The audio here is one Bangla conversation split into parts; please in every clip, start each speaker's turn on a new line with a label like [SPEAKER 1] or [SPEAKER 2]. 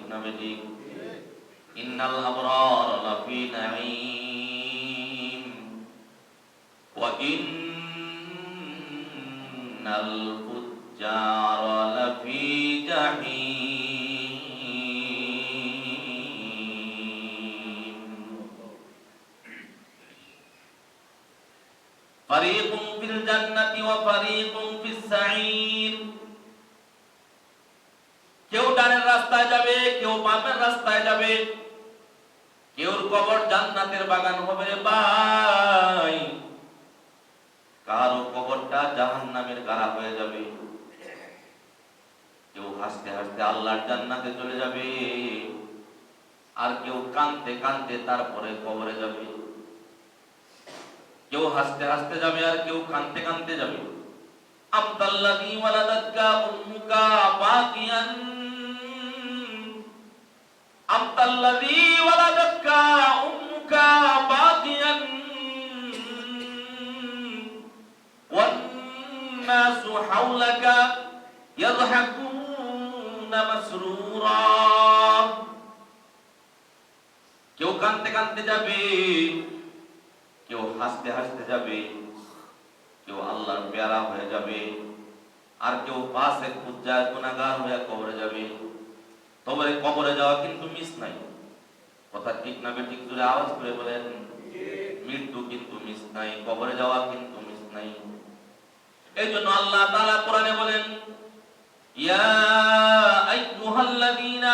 [SPEAKER 1] না বেঠিক? ইন্নাল আবরার লাফি নাঈম ওয়া ইন্নাল ফুজ্জার লাফি জাহিম। ফারীকুম ফিল জান্নাতি ওয়া ফারীকুম ফিস সাঈর। কেউ ডানের রাস্তায় যাবে, কেউ বামের রাস্তায় যাবে। কেউর কবর জান্নাতের বাগান হবে রে ভাই, কারো কবরটা জাহান্নামের গাড়া হয়ে যাবে। কেউ হাসতে হাসতে আল্লাহর জান্নাতে চলে যাবে, আর কেউ কাঁদতে কাঁদতে তারপরে কবরে যাবে। কেউ হাসতে হাসতে যাবে, আর কেউ কাঁদতে কাঁদতে যাবে। আমতাল্লাযী ওয়ালাদাতকা উম্মুকা বাকিয়ান আমতাল্লাযী ওয়ালাদাতকা উম্মুকা বাকিয়ান ওয়ান নাসু হাওলাকা ইয়াযহাকুনা মাসরুরা। কেউ কাঁদতে কাঁদতে যাবে, কেউ হাসতে হাসতে যাবে, কেউ আল্লাহর পেয়ারা হয়ে যাবে, আর কেউ ফাসিক ফুজ্জার গুনাহগার হয়ে কবরে যাবে। তবে কবরে যাওয়া কিন্তু মিস নাই। কথা ঠিক না বেঠিক? জোরে আওয়াজ করে বলেন। মৃত্যু কিন্তু মিস নাই, কবরে যাওয়া কিন্তু মিস নাই। এইজন্য আল্লাহ তাআলা কোরআনে বলেন, ইয়া আইয়ুহাল্লাযীনা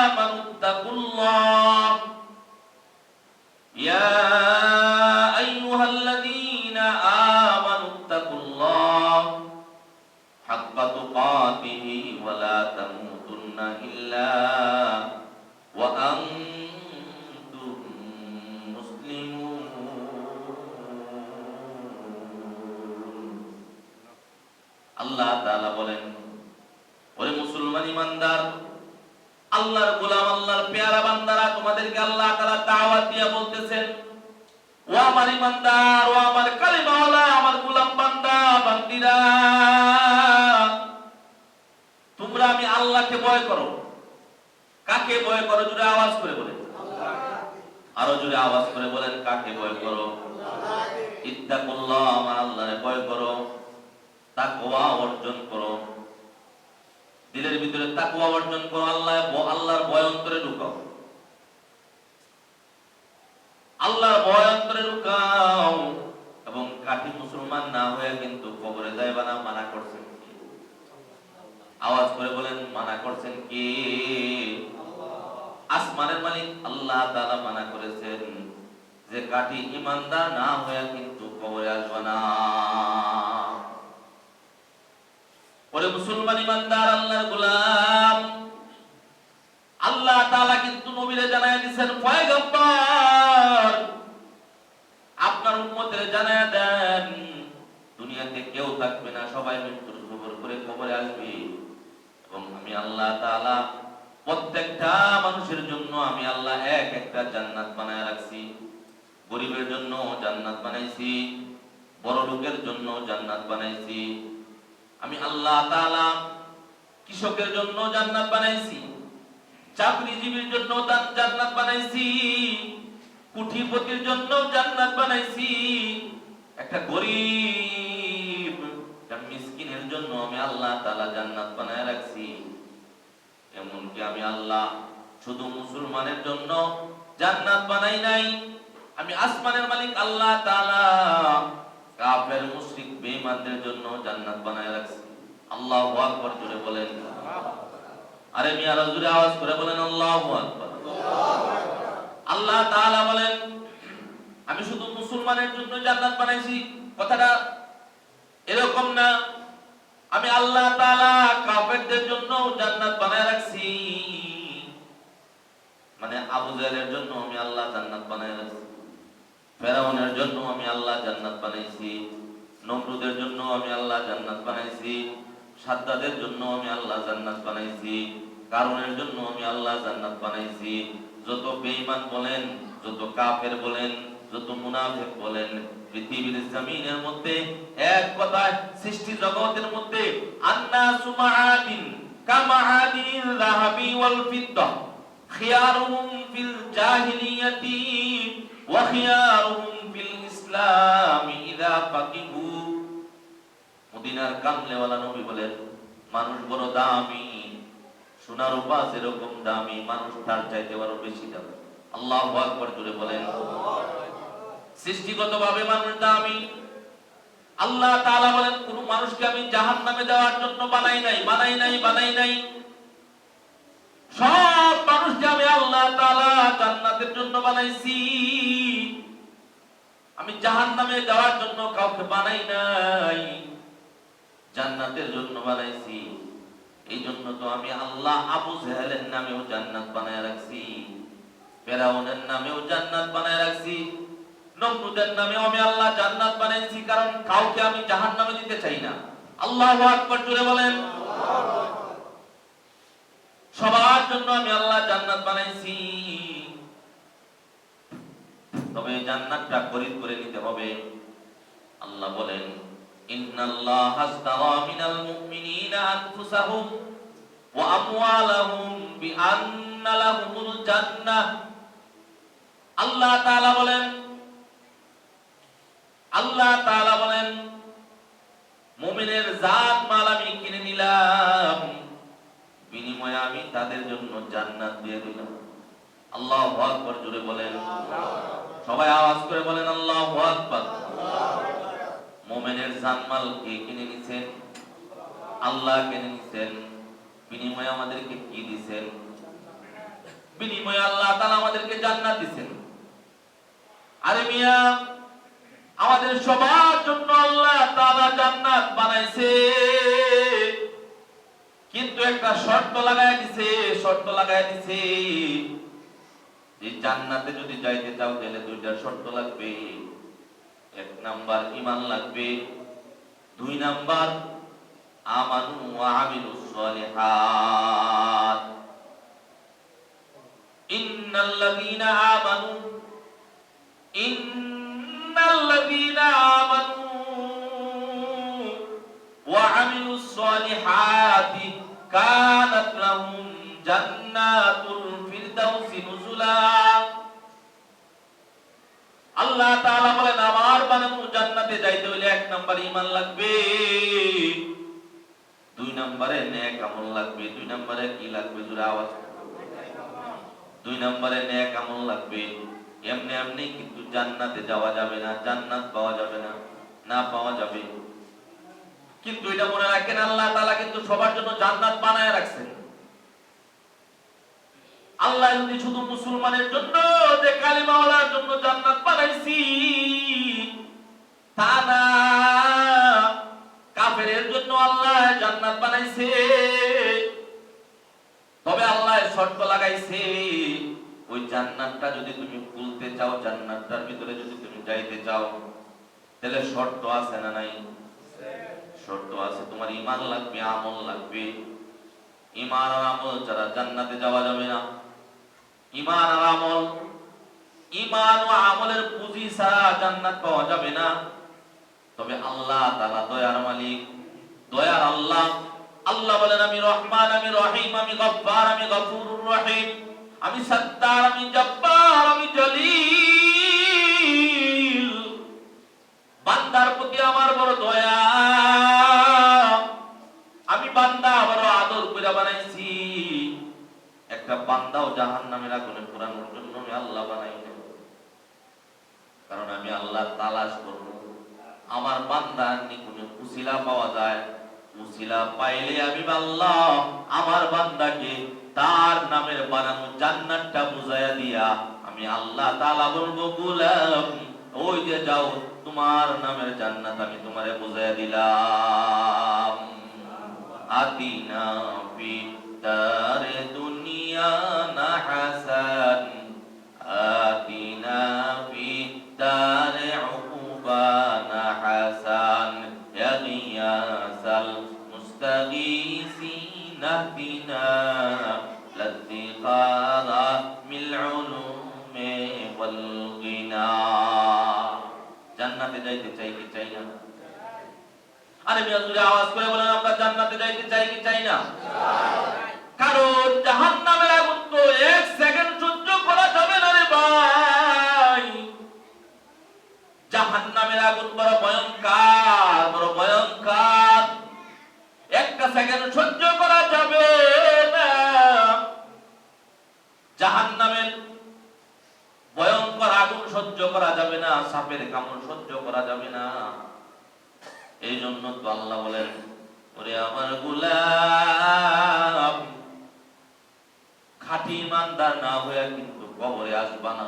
[SPEAKER 1] আমানুত্তাকুল্লাহ ইয়া আইয়ুহাল্লাযীনা আমানুত্তাকুল্লাহ হাক্কা তুকাতিহি ওয়া লা তামুতুন্না ইল্লা ওয়া আনতুম মুসলিমুন। আল্লাহ তাআলা বলেন, ওরে মুসলমান ইমানদার, আল্লাহর গোলাম, আল্লাহর পেয়ারা বান্দারা, তোমাদেরকে আল্লাহ তাআলা দাওয়াত দিয়া বলতেছেন, ও আমার ইমানদার, ও আমার কালিমাওয়ালা, আমার গোলাম বান্দা বান্দীরা, তোমরা আমি আল্লাহকে ভয় করো। কাকে ভয় করো? জোরে আওয়াজ করে বলেন। আরো জোরে আওয়াজ করে বলেন, কাকে ভয় করো? ইত্তাকুল্লাহ, আমার আল্লাহরে ভয় করো, তাকওয়া অর্জন করো। দিলের ভিতরে তাকওয়া অর্জন করো, আল্লাহর ভয় অন্তরে ঢুকাও। আল্লাহর ভয় অন্তরে ঢুকাও। এবং কাঠি মুসলমান না হয়ে কিন্তু কবরে যাইবা না, মানা করছেন কি? আওয়াজ করে বলেন, মানা করছেন কি? আসমানের মালিক আল্লাহ তাআলা মানা করেছেন যে কাঠি ঈমানদার না হয়ে কিন্তু কবরে আসবে না। ওরে মুসলমান ইমানদার, আল্লাহর গোলাম, আল্লাহ তাআলা কিন্তু নবীরে জানায়া দিয়েছেন, পয়গম্বর আপনার উম্মতের জানায়া দেন, দুনিয়াতে কেউ থাকবে না, সবাই মৃত্যুর খবর করে কবরে আসবে। এবং আমি আল্লাহ তাআলা প্রত্যেকটা মানুষের জন্য আমি আল্লাহ এক একটা জান্নাত বানায় রাখছি। গরিবের জন্য জান্নাত বানাইছি, বড় লোকের জন্য জান্নাত বানাইছি। আমি আল্লাহ তাআলা কৃষকের জন্য জান্নাত বানাইছি, চাকরিজীবীর জন্য জান্নাত বানাইছি, কোটিপতির জন্য জান্নাত বানাইছি, একটা গরিব একটা মিসকিনের জন্য আমি আল্লাহ তাআলা জান্নাত বানায় রাখছি। এমনকি আমি আল্লাহ শুধু মুসলমানের জন্য জান্নাত বানাই নাই, আমি আসমানের মালিক আল্লাহ তাআলা কাফের মুশরিক বেঈমানদের জন্য জান্নাত বানায় রাখছি। আল্লাহু আকবার জোরে বলেন। আরে মিয়া জোরে আওয়াজ করে বলেন আল্লাহু আকবার। আল্লাহ তাআলা বলেন, আমি শুধু মুসলমানের জন্য জান্নাত বানাইছি। কথাটা এরকম না, আমি আল্লাহ তাআলা কাফেরদের জন্য জান্নাত বানায় রাখছি। মানে আবু জাহেলের জন্য আমি আল্লাহ জান্নাত বানায় রাখছি, ফেরাউনের জন্য আমি আল্লাহ জান্নাত বানাইছি, নমরুদের জন্য আমি আল্লাহ জান্নাত বানাইছি, সাদ্দাদের জন্য আমি আল্লাহ জান্নাত বানাইছি, কারুনের জন্য আমি আল্লাহ জান্নাত বানাইছি। যত বেঈমান বলেন, যত কাফের বলেন, যত মুনাফিক বলেন, পৃথিবীর জমিনের মধ্যে এক কথায় সৃষ্টি জগতের মধ্যে আন্নাসু মাআদিন কামাআদিন যাহাবি ওয়াল ফিদ্দা খিয়ারুহুম ফিল জাহিলিয়াতি ওয়া খিয়ারুহুম ফিল ইসলামি ইযা ফাকিহু। মদিনার কামলেওয়ালা নবী বলেন, মানুষ বড় দামি, সোনার রূপা যেরকম দামি, মানুষ তার চাইতে আরো বেশি দামি। আল্লাহু আকবার জোরে বলেন। সৃষ্টিগতভাবে মানুষ দামি। আল্লাহ তাআলা বলেন, কোন মানুষকে আমি জাহান্নামে দেওয়ার জন্য বানাই নাই। সব মানুষকে আমি আল্লাহ তাআলা জান্নাতের জন্য বানাইছি। আমি জাহান্নামে দেওয়ার জন্য কাউকে বানাই নাই, জান্নাতের জন্য বানাইছি। এই জন্য তো আমি আল্লাহ আবু জাহেলের নামেও জান্নাত বানায় রাখছি, ফেরাউনের নামেও জান্নাত বানায় রাখছি, নমরুদের নামেও আমি আল্লাহ জান্নাত বানাইছি, কারণ কাউকে আমি জাহান্নামে দিতে চাই না। আল্লাহু আকবার জোরে বলেন। সবার জন্য আমি আল্লাহ জান্নাত বানাইছি। তবে জান্নাতটা খরিদ করে নিতে হবে। আল্লাহ বলেন, ইন্নাল্লাহা আশতারা মিনাল মুমিনিনা আনফুসাহুম ওয়া আমওয়ালাহুম বিআন্না লাহুমুল জান্নাহ। আল্লাহ তাআলা বলেন, মুমিনের জান মাল আমি কিনে নিলাম, বিনিময়ে আমি তাদের জন্য জান্নাত দিয়ে দিলাম। আল্লাহু আকবার জোরে বলেন। সবাই আওয়াজ করে বলেন আল্লাহু আকবার। মুমিনের জানমাল কে কিনে নিছেন? আল্লাহ কিনে নিছেন। বিনিময়ে আমাদেরকে কি দিবেন? বিনিময়ে আল্লাহ তাআলা আমাদেরকে জান্নাত দিবেন। আরে মিয়া, আমাদের সবার জন্য আল্লাহ তাআলা জান্নাত বানাইছে, কিন্তু একটা শর্ত লাগায় দিছে। এই জান্নাতে যদি যাইতে চাও তাহলে দুইটা শর্ত লাগবে। এক নাম্বার ঈমান লাগবে, দুই নাম্বার আমানু ওয়া আমিলুস সলিহাত। ইন্নাল্লাযীনা আমানু ওয়া আমিলুস সলিহাতি কানাত লাহুম জান্নাতুল ফিরদাউসি নুজুলা। আল্লাহ তাআলা বলেন, আমার বানানো জান্নাতে যাইতে হইলে এক নাম্বার ঈমান লাগবে, দুই নম্বরে নেক আমল লাগবে। দুই নম্বরে কি লাগবে? জোরে আওয়াজ। দুই নম্বরে নেক আমল লাগবে। এমনি এমনি কিন্তু জান্নাতে যাওয়া যাবে না, জান্নাত পাওয়া যাবে না, না পাওয়া যাবে। কিন্তু এটা মনে রাখেন, আল্লাহ তাআলা কিন্তু সবার জন্য জান্নাত বানায় রাখছেন। আল্লাহ যদি শুধু মুসলমানের জন্য, যে কালিমাওয়ালার জন্য জান্নাত বানাইছি তা না, কাফেরের জন্য আল্লাহ জান্নাত বানাইছে। তবে আল্লাহ শর্ত লাগাইছে, ওই জান্নাতটা যদি তুমি খুলতে চাও, জান্নাতটার ভিতরে যদি তুমি যাইতে চাও, তাহলে শর্ত আছে না নাই? শর্ত আছে। তোমার ঈমান লাগবে, আমল লাগবে। ঈমান আর আমল ছাড়া জান্নাতে যাওয়া যাবে না। ঈমান আর আমল, ঈমান ও আমলের পুঁজি ছাড়া জান্নাত পাওয়া যাবে না। তবে আল্লাহ তাআলা দয়ার মালিক, দয়ার আল্লাহ। আল্লাহ বলেন, আমি রহমান, আমি রহিম, আমি গফফার, আমি গফুরুর রহিম, আমি সত্তার, আমি জব্বার, আমি জলিল। বান্দার প্রতি আমার বড় দয়া, আমি বান্দা বড় আদর করে বানাইছি। একটা বান্দাও জাহান্নামের আগুনে পোড়ানোর জন্য আমি আল্লাহ বানাই না। কারণ আমি আল্লাহ তালাশ করব আমার বান্দার নিকুনে উসিলা পাওয়া যায়। উসিলা পাইলে আমি আল্লাহ আমার বান্দাকে তার নামের বানানো জান্নাতটা বুঝাইয়া দিয়া আমি আল্লাহ তাআলা বলবো, গোলাম ওই যে যাও, তোমার নামের জান্নাত আমি তোমারে বুঝাইয়া দিলাম। আতিনা ফি দারে দুনিয়া না হাসান, আতিনা ফি দারে উকুবানা হাসান, ইয়া গিয়াসাল মুস্তাগীসিন আহদিনা লাযিকারা মিল উলুমি ওয়াল গিনা। জান্নাতে যাইতে চাই কি চাই না? আরে মিয়া জোরে আওয়াজ করে বলেন আমরা জান্নাতে যাইতে চাই কি চাই না? কারণ জাহান্নামের আগুন তো 1 সেকেন্ড সহ্য করা যাবে না রে ভাই। জাহান্নামের আগুন বড় ভয়ঙ্কর, বড় ভয়ঙ্কর। 1 সেকেন্ড সহ্য করা যাবে না। জাহান্নামের ভয়ঙ্কর আগুন সহ্য করা যাবে না, সাপের কামড় সহ্য করা যাবে না। এই জন্য তো আল্লাহ বলেন, ওরে আমার গোলাম, খাঁটি ইমানদার না হইয়া কিন্তু কবরে আসবা না,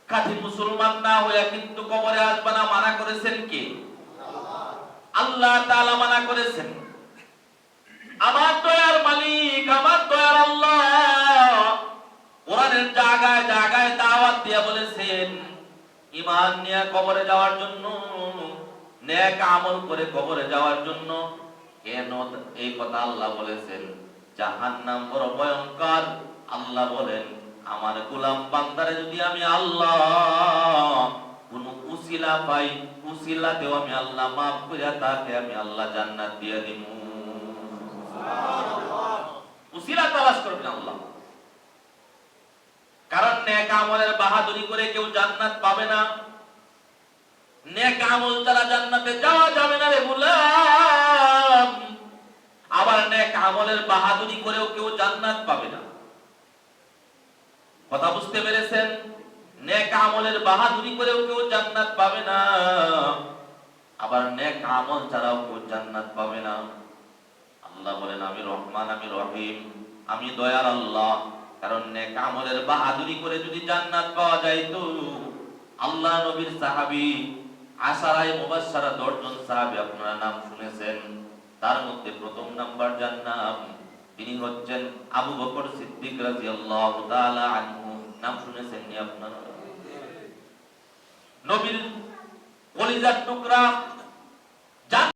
[SPEAKER 1] খাঁটি মুসলমান না হইয়া কিন্তু কবরে আসবা না। মানা করেছেন কে? আল্লাহ তাআলা মানা করেছেন। আমার দয়ার মালিক, আমার দয়ার আল্লাহ কোরআনের জায়গায় জায়গায় দাওয়াত দিয়া বলেছেন, ঈমান নিয়ে কবরে যাওয়ার জন্য, নেক আমল করে কবরে যাওয়ার জন্য। কেন এই কথা আল্লাহ বলেছেন? জাহান্নাম বড় ভয়ঙ্কর। আল্লাহ বলেন, আমার গোলাম বান্দারে যদি আমি আল্লাহ কোন উসিলা পাই, উসিলাতেও আমি আল্লাহ মাফ কইরা তাকে আমি আল্লাহ জান্নাত দিয়ে দিব। সুবহানাল্লাহ। উসিলা তালাশ করবেন আল্লাহ। কারণ নেক আমলের বাহাদুরি করে কেউ জান্নাত পাবে না। নেক আমল ছাড়া জান্নাতে যাওয়া যাবে না রে গোলাম। আবার নেক আমলের বাহাদুরি করেও কেউ জান্নাত পাবে না। কথা বুঝতে পেরেছেন? নেক আমলের বাহাদুরি করেও কেউ জান্নাত পাবে না, আবার নেক আমল ছাড়াও কেউ জান্নাত পাবে না। আল্লাহ বলেন, আমি রহমান, আমি রহিম, আমি দয়ার আল্লাহ। কারণ নেক আমলের বাহাদুরি করে যদি জান্নাত পাওয়া যায়, তো আল্লাহ নবীর সাহাবী আশারায়ে মুবাশশারা 10 জন সাহাবী আপনারা নাম শুনেছেন। তার মধ্যে প্রথম নাম্বার যার নাম, তিনি হচ্ছেন আবু বকর সিদ্দিক রাদিয়াল্লাহু তাআলা আনহু। নাম শুনেছেন নি আপনারা? নবীর কলিজার টুকরা